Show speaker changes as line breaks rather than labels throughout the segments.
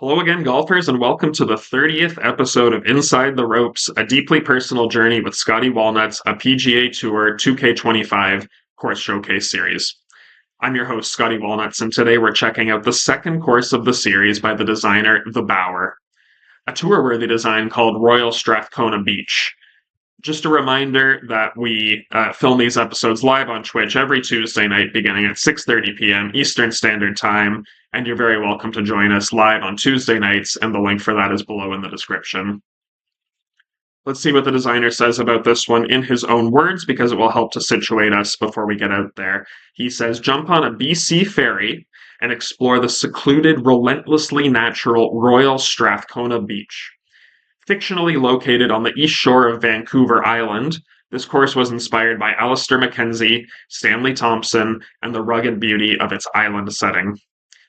Hello again, golfers, and welcome to the 30th episode of Inside the Ropes, a deeply personal journey with Scottie Walnuts, a PGA Tour 2K25 course showcase series. I'm your host, Scottie Walnuts, and today we're checking out the second course of the series by the designer The Bower, a tour-worthy design called Royal Strathcona Beach. Just a reminder that we film these episodes live on Twitch every Tuesday night beginning at 6:30 p.m. Eastern Standard Time, and you're very welcome to join us live on Tuesday nights, and the link for that is below in the description. Let's see what the designer says about this one in his own words, because it will help to situate us before we get out there. He says, jump on a BC ferry and explore the secluded, relentlessly natural Royal Strathcona Beach. Fictionally located on the east shore of Vancouver Island, this course was inspired by Alistair Mackenzie, Stanley Thompson, and the rugged beauty of its island setting.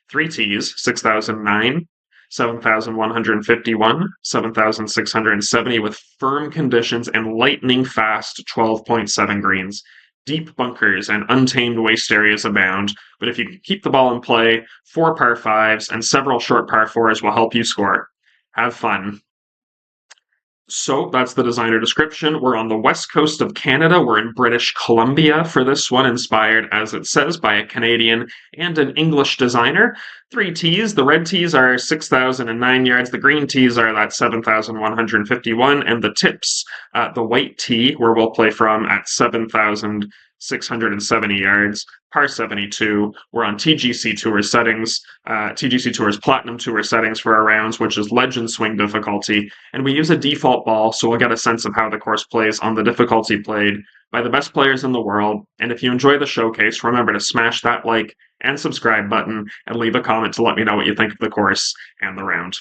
3 tees, 6,009, 7,151, 7,670 with firm conditions and lightning fast 12.7 greens. Deep bunkers and untamed waste areas abound, but if you can keep the ball in play, 4 par 5s and several short par 4s will help you score. Have fun. So that's the designer description. We're on the west coast of Canada. We're in British Columbia for this one, inspired, as it says, by a Canadian and an English designer. 3 tees. The red tees are 6,009 yards. The green tees are that 7,151. And the tips, the white tee, where we'll play from at 7,670 yards, par 72. We're on TGC Tour settings, TGC Tour's Platinum Tour settings for our rounds, which is Legend Swing difficulty. And we use a default ball, so we'll get a sense of how the course plays on the difficulty played by the best players in the world. And if you enjoy the showcase, remember to smash that like and subscribe button and leave a comment to let me know what you think of the course and the round.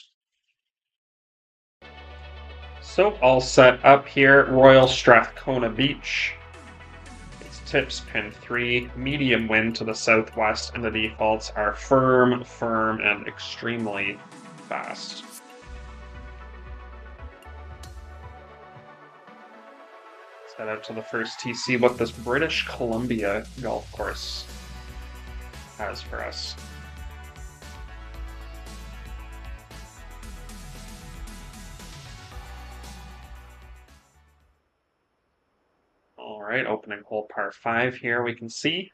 So all set up here, Royal Strathcona Beach. Tips pin 3, medium wind to the southwest, and the defaults are firm, and extremely fast. Let's head out to the first tee, see what this British Columbia golf course has for us. All right, opening hole par 5 here, we can see.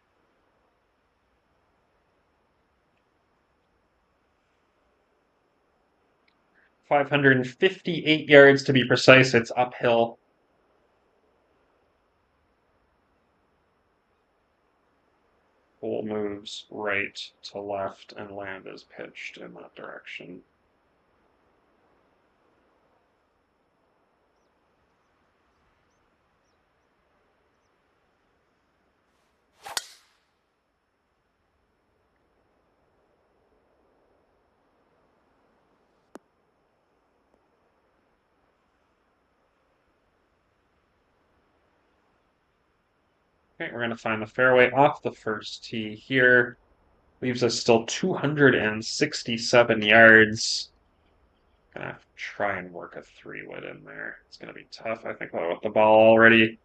.558 yards to be precise, it's uphill. Hole moves right to left and land is pitched in that direction. Okay, we're going to find the fairway off the first tee here. Leaves us still 267 yards. Gonna have to try and work a 3-wood in there. It's gonna be tough. I think with the ball already,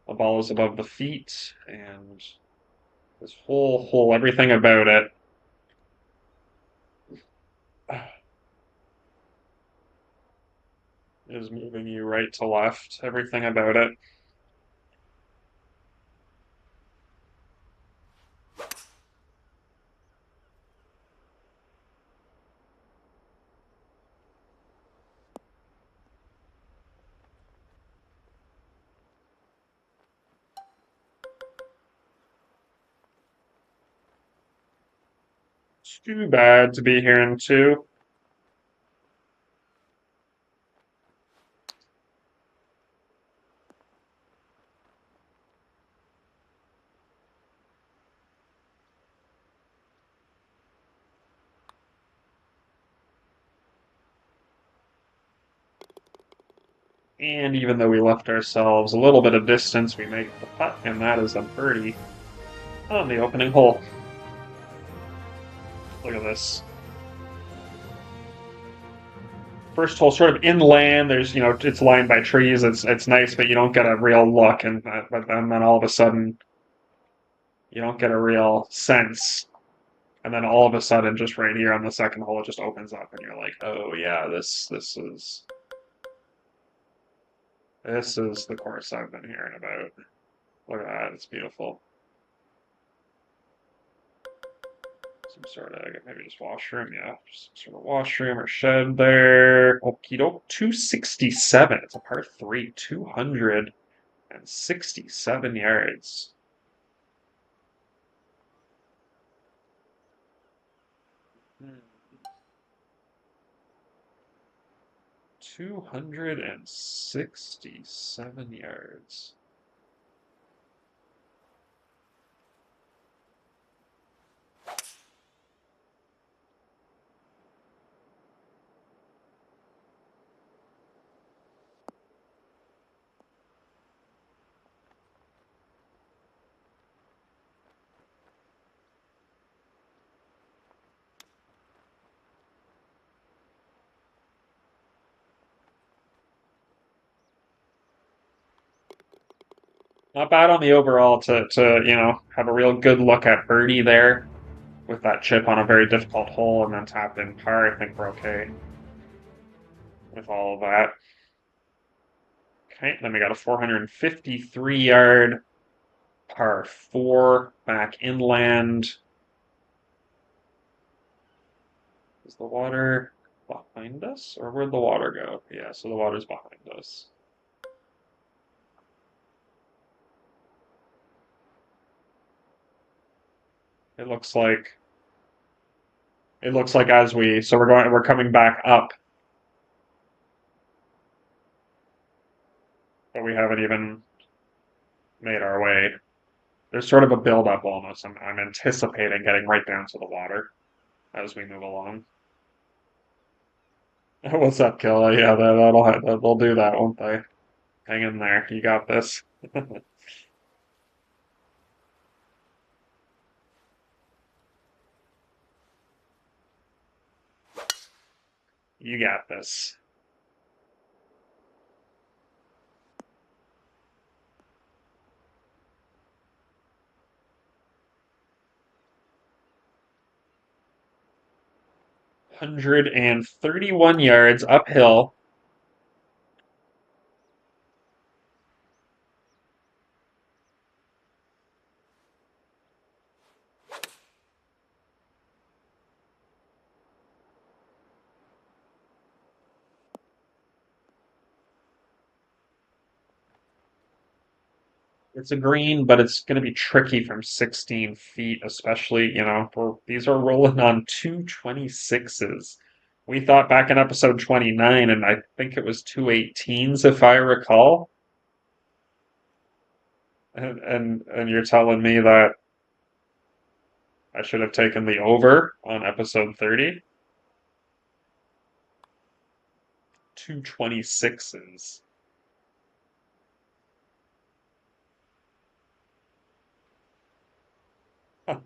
the ball is above the feet, and this whole hole, everything about it. Is moving you right to left. Everything about it. Too bad to be here in 2. And even though we left ourselves a little bit of distance, we make the putt, and that is a birdie on the opening hole. Look at this. First hole sort of inland. There's, it's lined by trees. It's nice, but you don't get a real look. And then all of a sudden, you don't get a real sense And then all of a sudden, just right here on the second hole, it just opens up, and you're like, oh yeah, this is the course I've been hearing about. Look at that, it's beautiful. Some sort of maybe just washroom, yeah, just some sort of washroom or shed there. Okie doke, 267. It's a par three, 267 yards. 267 yards. Not bad on the overall to have a real good look at birdie there with that chip on a very difficult hole and then tap in par. I think we're okay with all of that. Okay, then we got a 453 yard par four back inland. Is the water behind us, or where'd the water go? Yeah, so the water's behind us. It looks like as we're coming back up, but we haven't even made our way. There's sort of a build up almost. I'm anticipating getting right down to the water as we move along. What's up, Killa? Yeah, they'll do that, won't they? Hang in there. You got this. You got this. 131 yards uphill. It's a green, but it's going to be tricky from 16 feet, especially, these are rolling on 226s. We thought back in episode 29, and I think it was 218s, if I recall. And you're telling me that I should have taken the over on episode 30? 226s.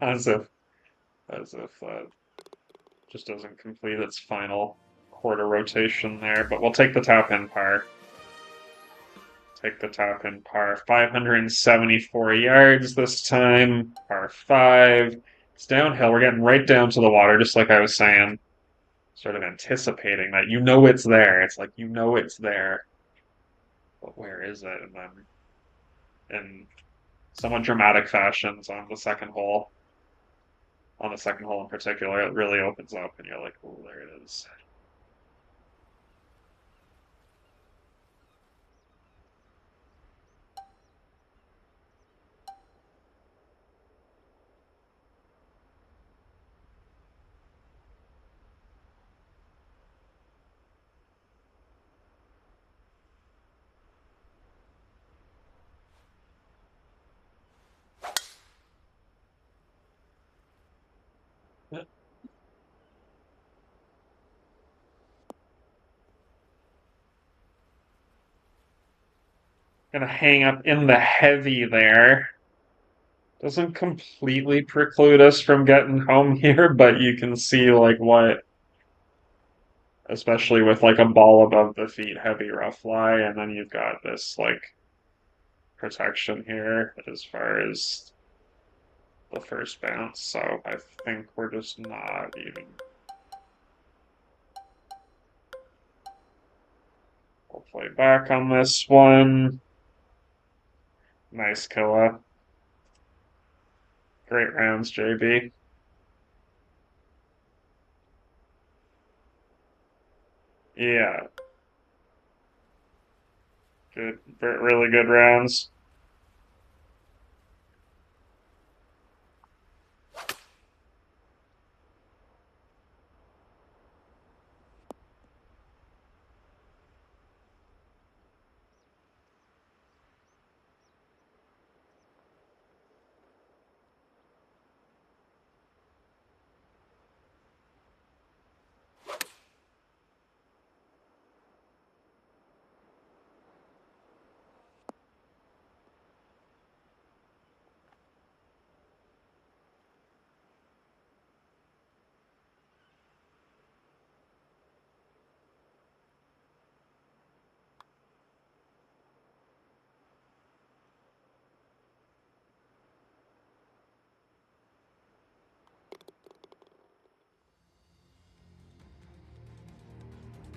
As if just doesn't complete its final quarter rotation there, but we'll take the top end par. Take the top end par. 574 yards this time. Par 5. It's downhill. We're getting right down to the water, just like I was saying. Sort of anticipating that it's there. It's like it's there. But where is it? And then in somewhat dramatic fashions on the second hole in particular, it really opens up and you're like, oh, there it is. Gonna hang up in the heavy there. Doesn't completely preclude us from getting home here, but you can see like especially with like a ball above the feet, heavy rough lie, and then you've got this like protection here as far as the first bounce, so I think we're just not even. We'll play back on this one. Nice Killa. Great rounds, JB. Yeah. Good, really good rounds.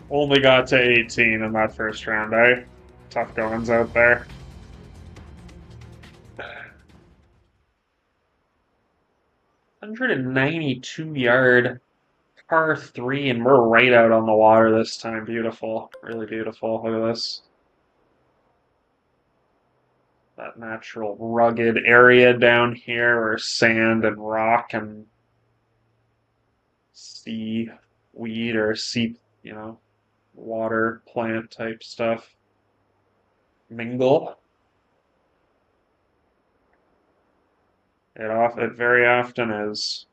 Only got to 18 in that first round, eh? Tough goings out there. 192-yard par 3, and we're right out on the water this time. Beautiful. Really beautiful. Look at this. That natural rugged area down here where sand and rock and seaweed or water plant type stuff mingle. It very often is.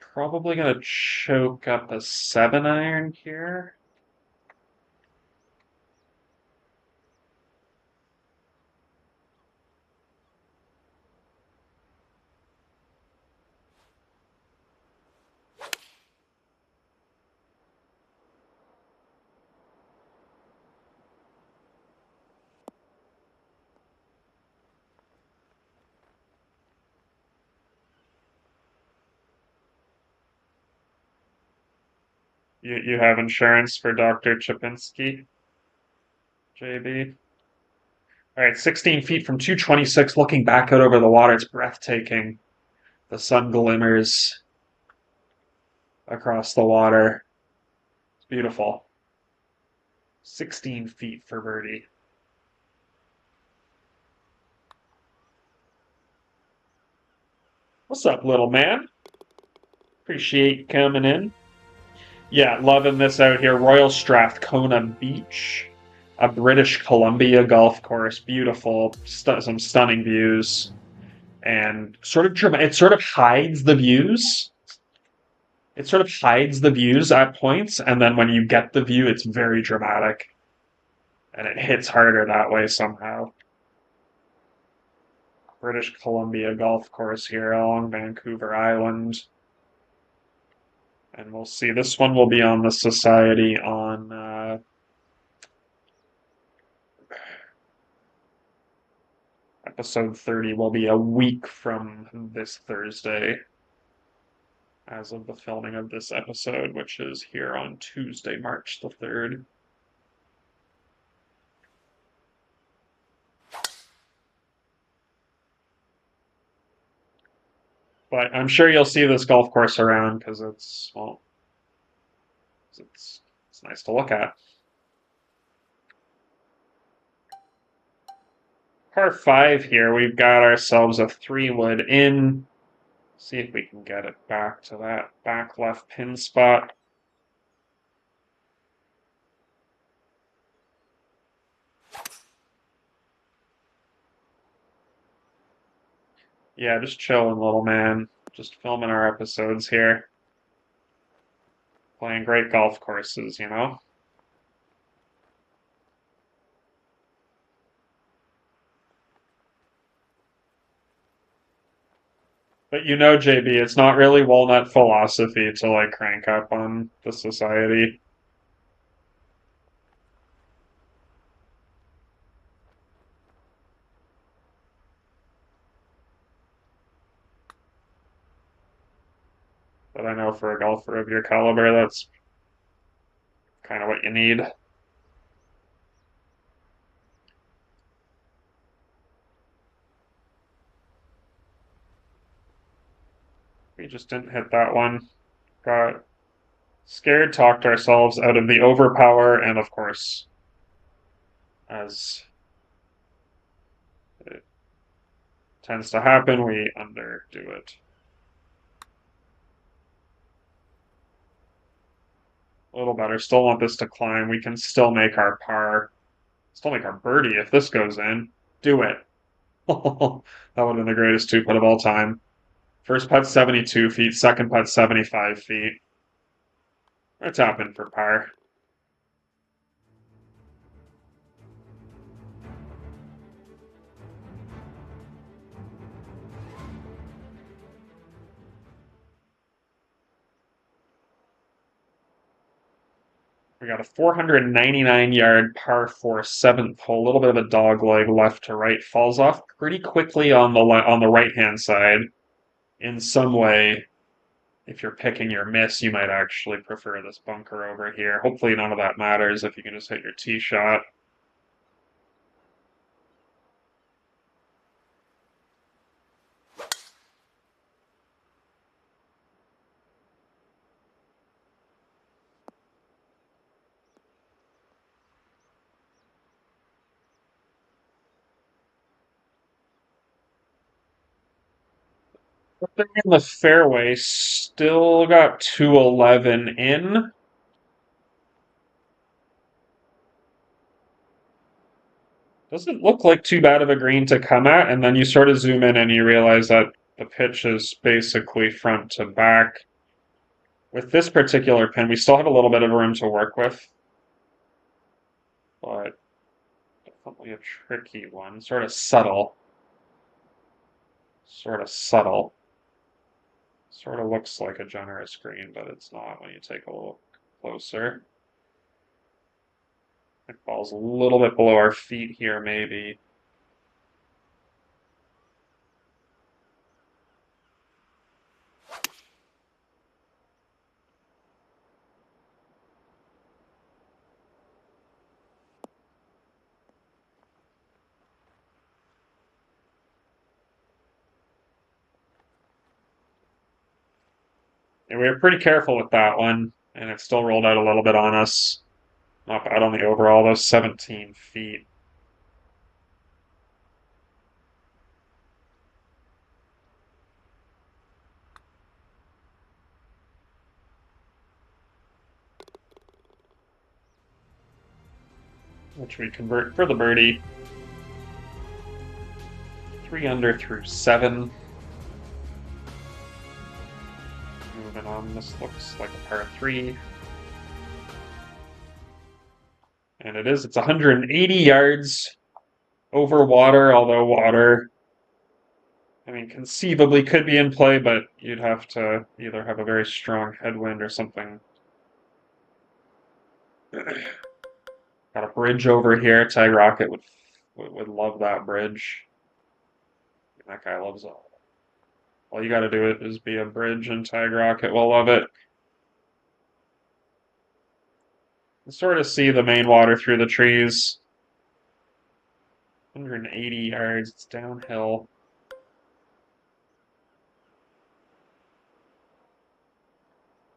Probably gonna choke up a 7-iron here. You have insurance for Dr. Chapinski, JB? All right, 16 feet from 226, looking back out over the water. It's breathtaking. The sun glimmers across the water. It's beautiful. 16 feet for birdie. What's up, little man? Appreciate you coming in. Yeah, loving this out here. Royal Strathcona Beach, a British Columbia golf course. Beautiful, some stunning views, and sort of dramatic. It sort of hides the views. It sort of hides the views at points, and then when you get the view, it's very dramatic, and it hits harder that way somehow. British Columbia golf course here along Vancouver Island. And we'll see. This one will be on the Society on episode 30. Will be a week from this Thursday, as of the filming of this episode, which is here on Tuesday, March the 3rd. But I'm sure you'll see this golf course around because it's nice to look at. Par 5 here, we've got ourselves a 3-wood in. See if we can get it back to that back left pin spot. Yeah, just chilling, little man. Just filming our episodes here. Playing great golf courses, you know? But you know, JB, it's not really Walnut philosophy to like crank up on the Society. but I know for a golfer of your caliber, that's kind of what you need. We just didn't hit that one. Got scared, talked ourselves out of the overpower, and of course, as it tends to happen, we underdo it. A little better. Still want this to climb. We can still make our par. Still make our birdie if this goes in. Do it. That would have been the greatest two putt of all time. First putt 72 feet, second putt 75 feet. We're tapping for par. We got a 499-yard par 4 seventh hole. A little bit of a dog leg left to right. Falls off pretty quickly on the right-hand side. In some way, if you're picking your miss, you might actually prefer this bunker over here. Hopefully none of that matters if you can just hit your tee shot. In the fairway, still got 211 in. Doesn't look like too bad of a green to come at, and then you sort of zoom in and you realize that the pitch is basically front to back. With this particular pin, we still have a little bit of room to work with, but definitely a tricky one. Sort of subtle. Sort of subtle. Sort of looks like a generous green, but it's not when you take a look closer. It falls a little bit below our feet here, maybe. And we were pretty careful with that one, and it still rolled out a little bit on us. Not bad on the overall, those 17 feet. Which we convert for the birdie. 3 under through 7. Moving on, this looks like a par 3. And it is, it's 180 yards over water, although water, I mean, conceivably could be in play, but you'd have to either have a very strong headwind or something. Got a bridge over here. Tag Rocket would love that bridge. That guy loves it. All you got to do is be a bridge, and Tag Rocket will love it. You sort of see the main water through the trees. 180 yards. It's downhill.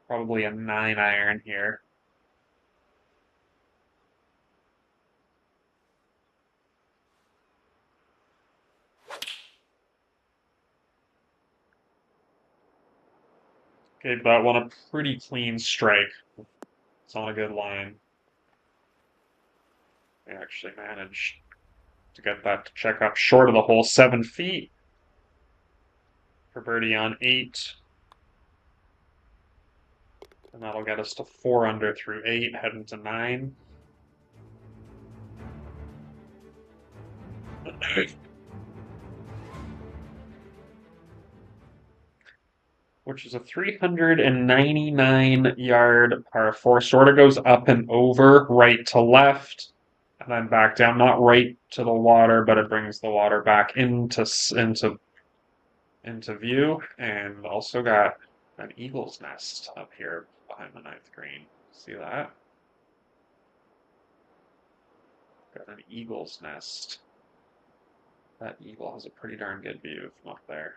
Probably a 9-iron here. Gave that one a pretty clean strike. It's on a good line. We actually managed to get that to check up short of the hole, 7 feet. For birdie on 8. And that'll get us to 4 under through 8, heading to 9. Which is a 399-yard par 4. Sort of goes up and over, right to left, and then back down. Not right to the water, but it brings the water back into view. And also got an eagle's nest up here behind the ninth green. See that? Got an eagle's nest. That eagle has a pretty darn good view from up there.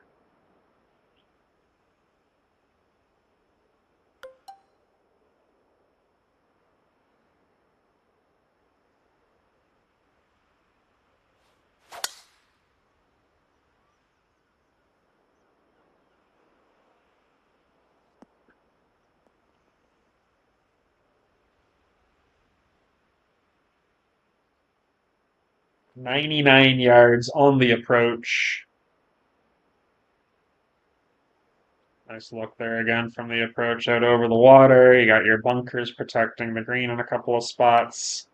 "99 yards on the approach." Nice look there again from the approach out over the water. You got your bunkers protecting the green in a couple of spots.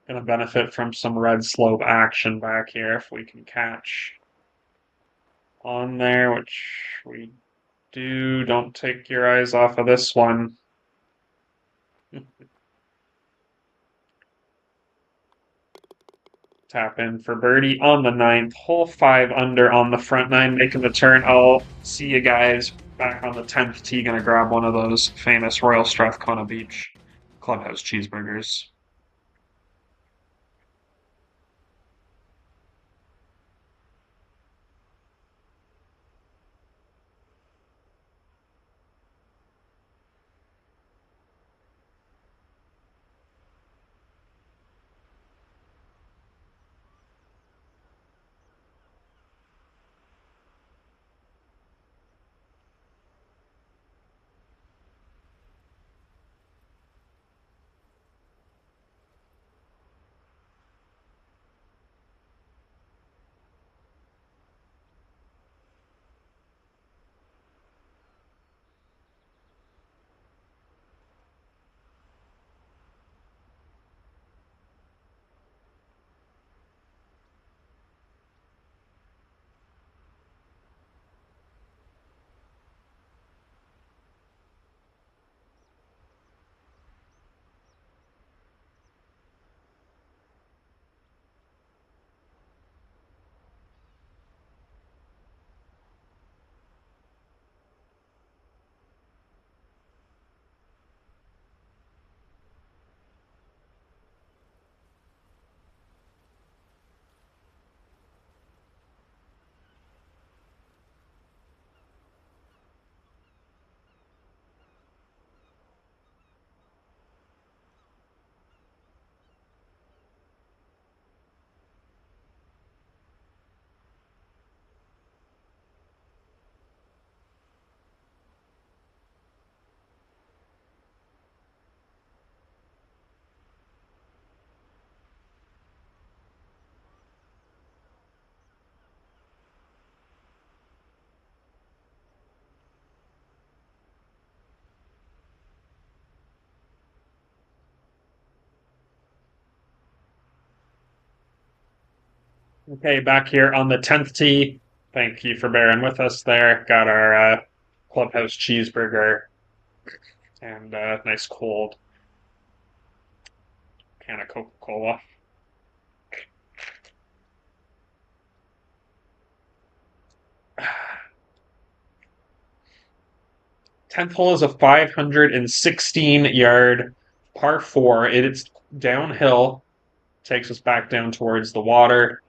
Gonna benefit from some red slope action back here if we can catch on there, which we do. Don't take your eyes off of this one. Tap in for birdie on the ninth. Hole 5 under on the front nine, making the turn. I'll see you guys back on the 10th tee. Gonna grab one of those famous Royal Strathcona Beach clubhouse cheeseburgers. Okay, back here on the 10th tee. Thank you for bearing with us there. Got our clubhouse cheeseburger and nice cold can of Coca-Cola. 10th hole is a 516-yard par 4. It's downhill, takes us back down towards the water.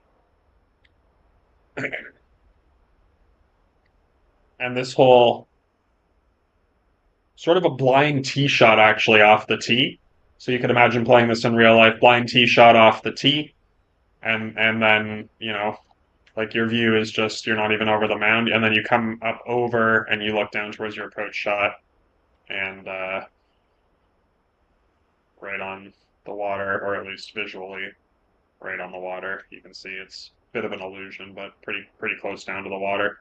And this hole, sort of a blind tee shot actually off the tee. So you could imagine playing this in real life, blind tee shot off the tee, and then, like your view is just you're not even over the mound, and then you come up over and you look down towards your approach shot, and right on the water, or at least visually right on the water. You can see it's a bit of an illusion, but pretty close down to the water.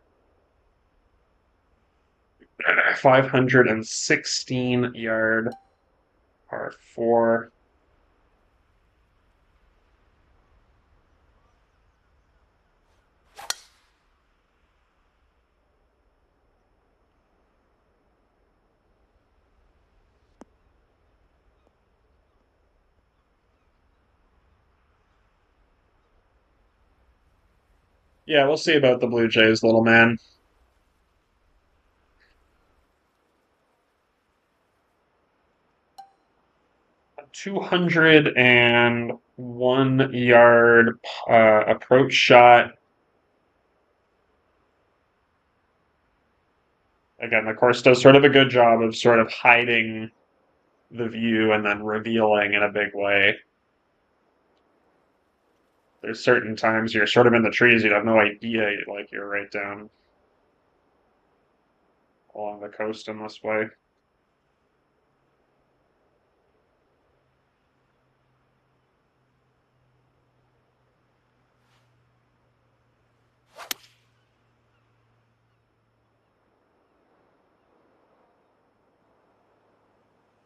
516-yard par 4. Yeah, we'll see about the Blue Jays, little man. 201 yard approach shot. Again, the course does sort of a good job of sort of hiding the view and then revealing in a big way. There's certain times you're sort of in the trees, you'd have no idea, like you're right down along the coast in this way.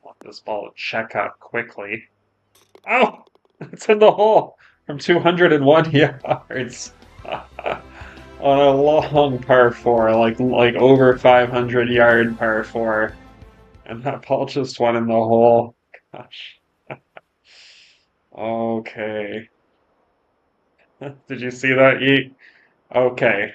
Want this ball to check up quickly. Oh, it's in the hole from 201 yards on a long par four, like over 500-yard par four, and that ball just went in the hole. Gosh. Okay. Did you see that, Yeet? Okay.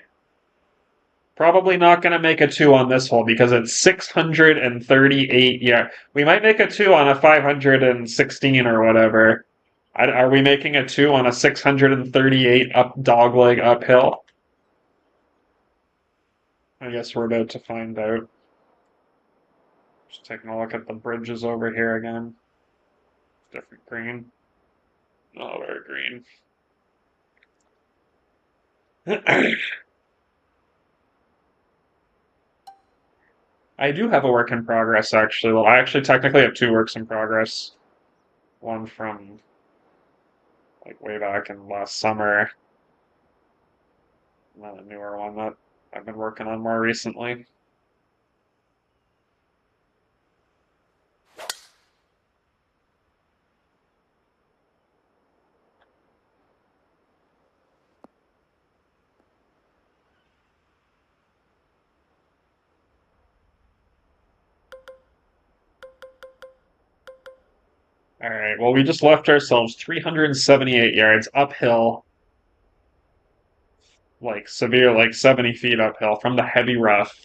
Probably not going to make a two on this hole because it's 638. Yeah, we might make a two on a 516 or whatever. Are we making a two on a 638 up dogleg uphill? I guess we're about to find out. Just taking a look at the bridges over here again. Different green. Oh, very green. I do have a work in progress, actually. Well, I actually technically have two works in progress. One from like way back in last summer, and then a newer one that I've been working on more recently. All right, well, we just left ourselves 378 yards uphill, like severe, like 70 feet uphill from the heavy rough.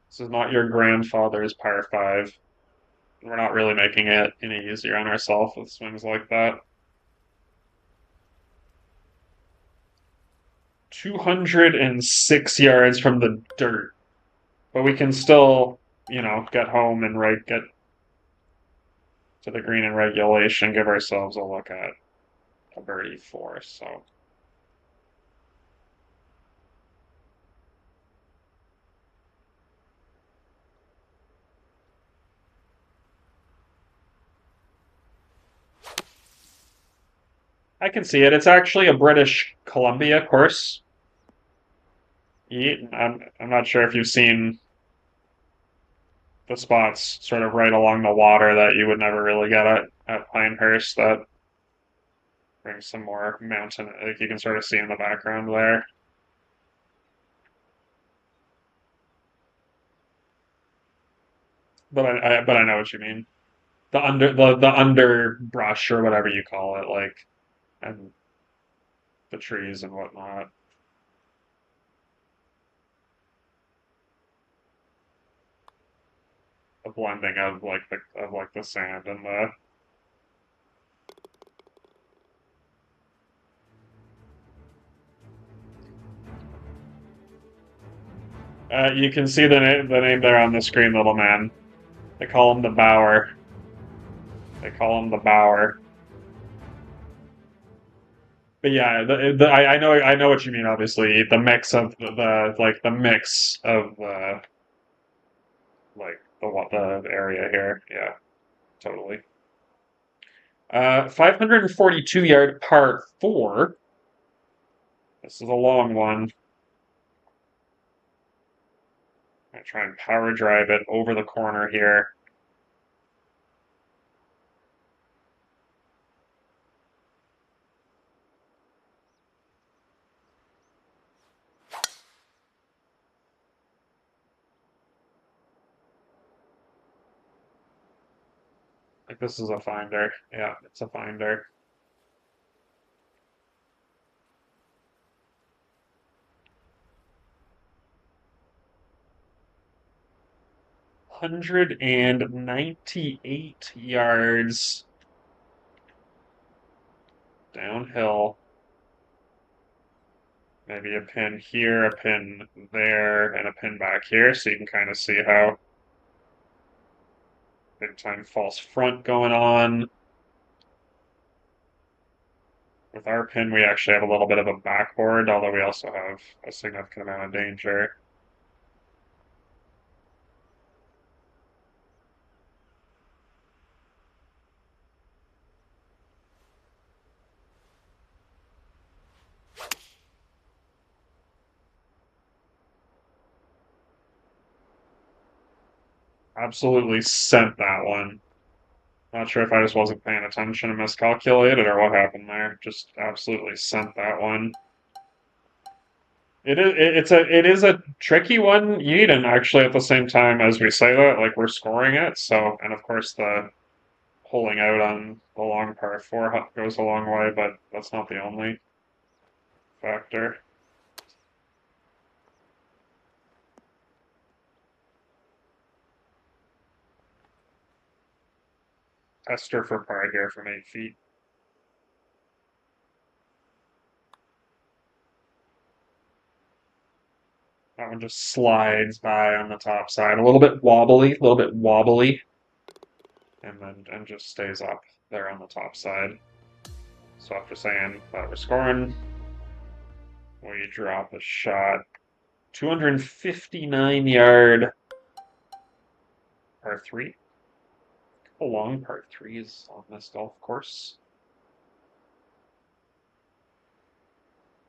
This is not your grandfather's par five. We're not really making it any easier on ourselves with swings like that. 206 yards from the dirt, but we can still, get home and get to the green in regulation, give ourselves a look at a birdie four. So I can see it. It's actually a British Columbia course. I'm not sure if you've seen the spots sort of right along the water that you would never really get at Pinehurst that brings some more mountain, like you can sort of see in the background there. But I know what you mean. The underbrush or whatever you call it, like, and the trees and whatnot. The blending of the sand and the you can see the name there on the screen, little man. They call him the Bower. They call him the Bower. But yeah, I know what you mean. Obviously, the mix of the mix of the area here. Yeah, totally. 542-yard par four. This is a long one. I try and power drive it over the corner here. Like this is a finder. Yeah, it's a finder. 198 yards downhill. Maybe a pin here, a pin there, and a pin back here, so you can kind of see how big time false front going on. With our pin, we actually have a little bit of a backboard, although we also have a significant amount of danger. Absolutely sent that one. Not sure if I just wasn't paying attention and miscalculated or what happened there. Just absolutely sent that one. It is a tricky one, Yeet, and actually at the same time as we say that, like we're scoring it. So, and of course the pulling out on the long par four goes a long way, but that's not the only factor. Tester for par here from 8 feet. That one just slides by on the top side, a little bit wobbly, and just stays up there on the top side. So after saying that we're scoring, we drop a shot. 259 yard par three. A long par threes on this golf course.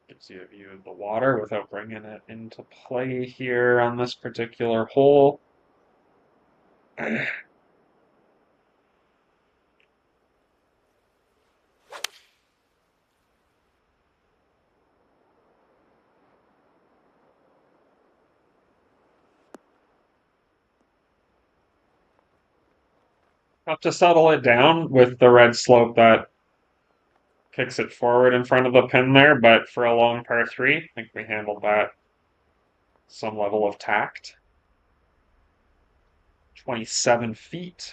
Gives you a view of the water without bringing it into play here on this particular hole. Have to settle it down with the red slope that kicks it forward in front of the pin there, but for a long par three, I think we handled that some level of tact. 27 feet.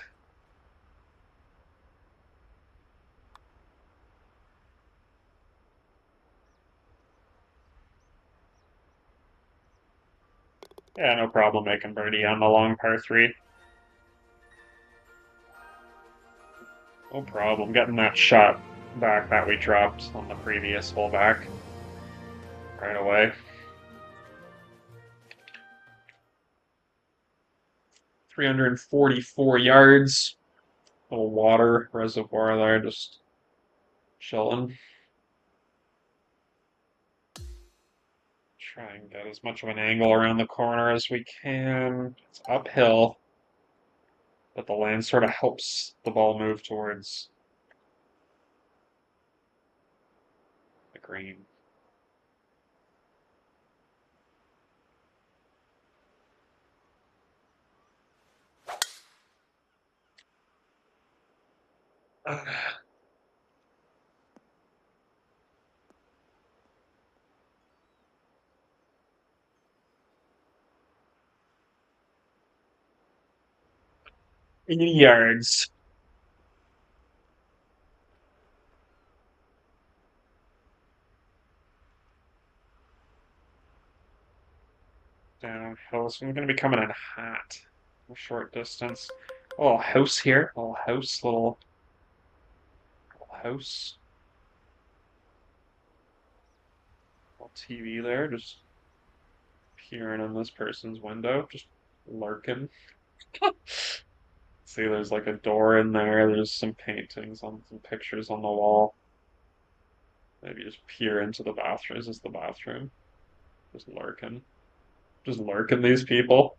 Yeah, no problem making birdie on the long par three. No problem getting that shot back that we dropped on the previous hole back right away. 344 yards. Little water reservoir there, just chilling. Try and get as much of an angle around the corner as we can. It's uphill, but the land sort of helps the ball move towards the green. Uh, 80 yards. Downhill, so I'm going to be coming in hot. A short distance. A little house here. A little house, little house. Little TV there, just peering in this person's window, just lurking. See, there's like a door in there. There's some paintings on some pictures on the wall. Maybe just peer into the bathroom. Is this the bathroom? Just lurking. Just lurking these people.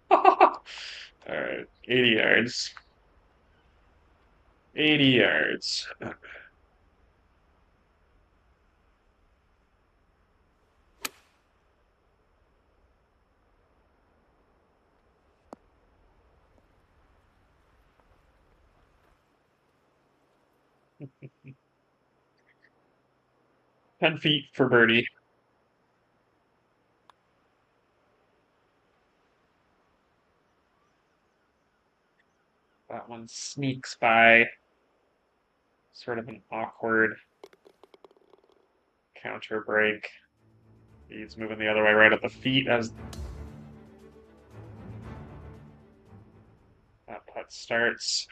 Alright, 80 yards. 80 yards. 10 feet for birdie. That one sneaks by. Sort of an awkward counter break. He's moving the other way right at the feet as that putt starts.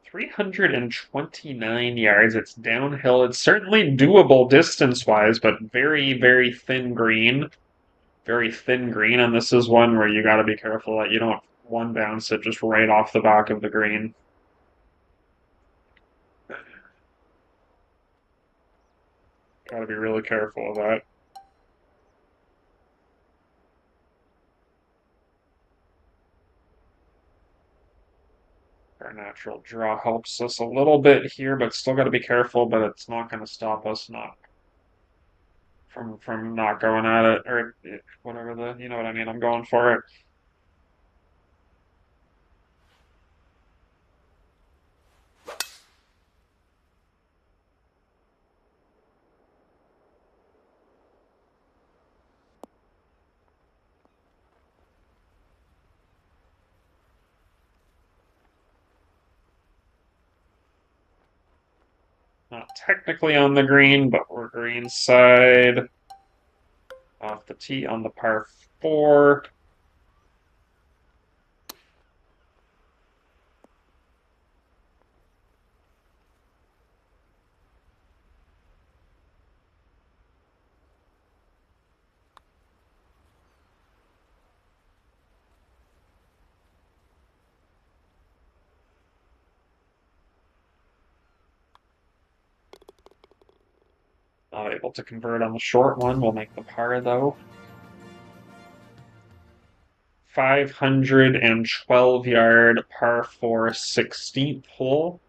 329 yards. It's downhill. It's certainly doable distance-wise, but very, very thin green. Very thin green, and this is one where you got to be careful that you don't one bounce it just right off the back of the green. Got to be really careful of that. Our natural draw helps us a little bit here, but still got to be careful. But it's not going to stop us not from not going at it or whatever the you know what I mean. I'm going for it. Not technically on the green, but we're green side. Off the tee on the par 4. Not able to convert on the short one. We'll make the par though. 512-yard par 4 16th hole.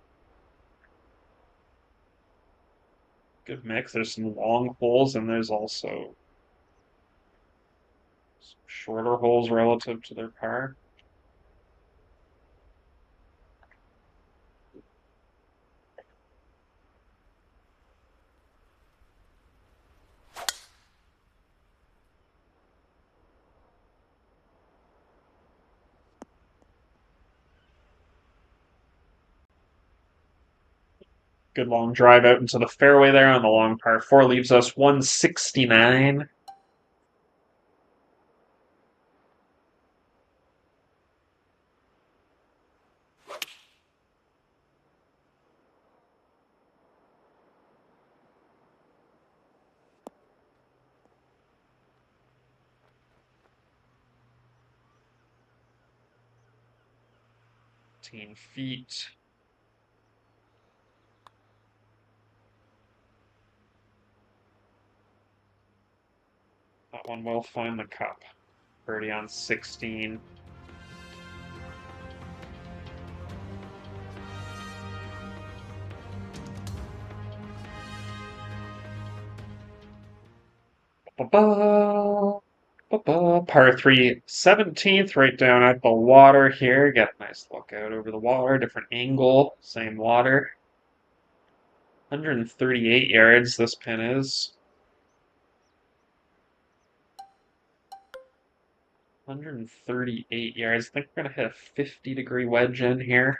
Good mix. There's some long holes and there's also some shorter holes relative to their par. Good long drive out into the fairway there on the long par 4 leaves us 169. Feet. That one will find the cup. Birdie on 16. Par 3, 17th, right down at the water here. Get a nice look out over the water, different angle, same water. 138 yards this pin is. 138 yards. I think we're going to hit a 50-degree wedge in here.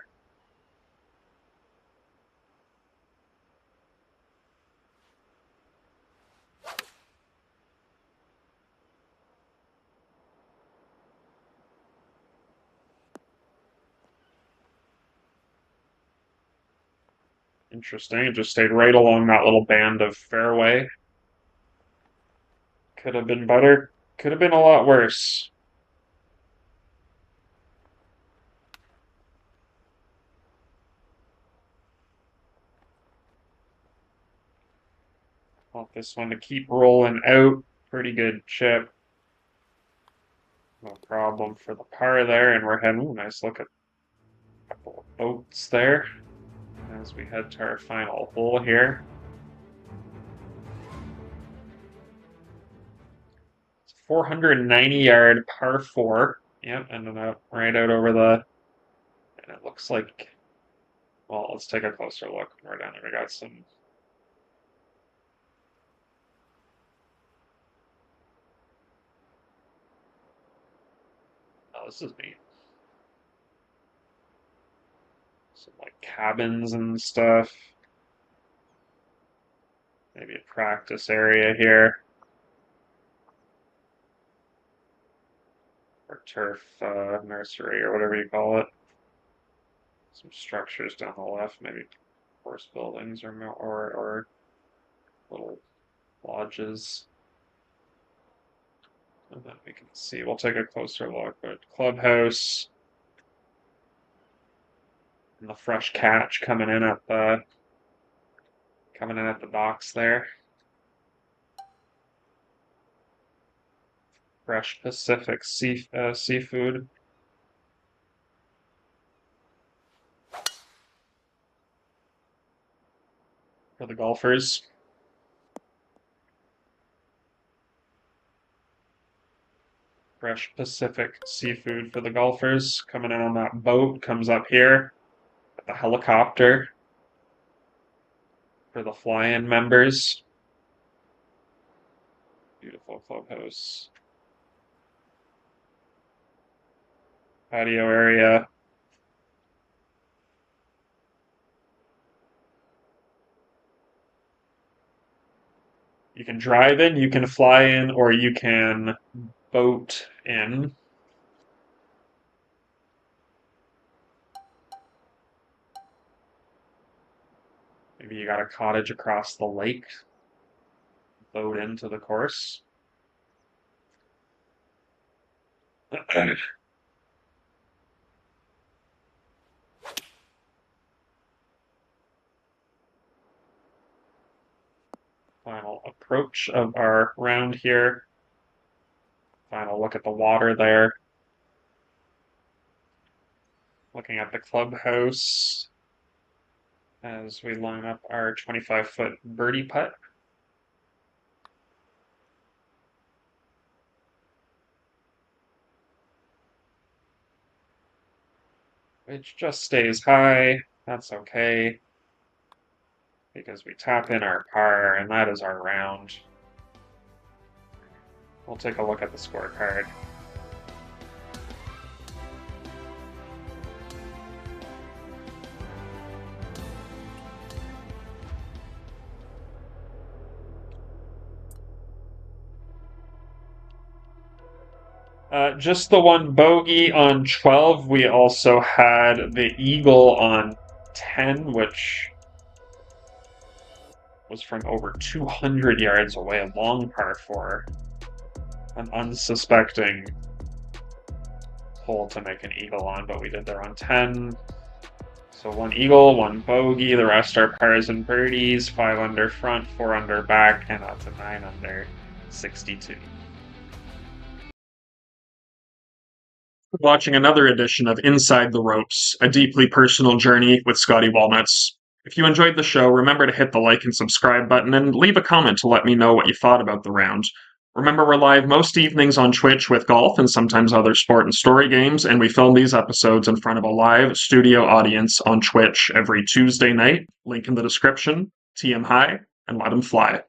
Interesting. It just stayed right along that little band of fairway. Could have been better. Could have been a lot worse. Want this one to keep rolling out. Pretty good chip. No problem for the par there, and we're heading. Ooh, nice look at a couple of boats there as we head to our final hole here. It's 490-yard par 4. Yep, ended up right out over the. And it looks like Well, let's take a closer look. Right down there, we got some. Oh, this is neat. Some like cabins and stuff. Maybe a practice area here. Or turf nursery or whatever you call it. Some structures down the left, maybe course buildings or little lodges. And then we can see, we'll take a closer look at clubhouse and the fresh catch coming in at the docks there. Fresh Pacific seafood. For the golfers. Fresh Pacific seafood for the golfers. Coming in on that boat, comes up here. The helicopter for the fly-in members. Beautiful clubhouse. Patio area. You can drive in, you can fly in, or you can boat in. Maybe you got a cottage across the lake. Boat into the course. Final approach of our round here. Final look at the water there. Looking at the clubhouse as we line up our 25-foot birdie putt. Which just stays high. That's okay. Because we tap in our par, and that is our round. We'll take a look at the scorecard. Just the one bogey on 12. We also had the eagle on 10, which was from over 200 yards away, a long par 4. An unsuspecting hole to make an eagle on, but we did there on 10. So 1 eagle, 1 bogey, the rest are pars and birdies, 5 under front, 4 under back, and up to 9 under 62. Watching another edition of Inside the Ropes, a deeply personal journey with Scottie Walnuts. If you enjoyed the show, remember to hit the like and subscribe button and leave a comment to let me know what you thought about the round. Remember, we're live most evenings on Twitch with golf and sometimes other sport and story games, and we film these episodes in front of a live studio audience on Twitch every Tuesday night. Link in the description. TM high, and let 'em fly.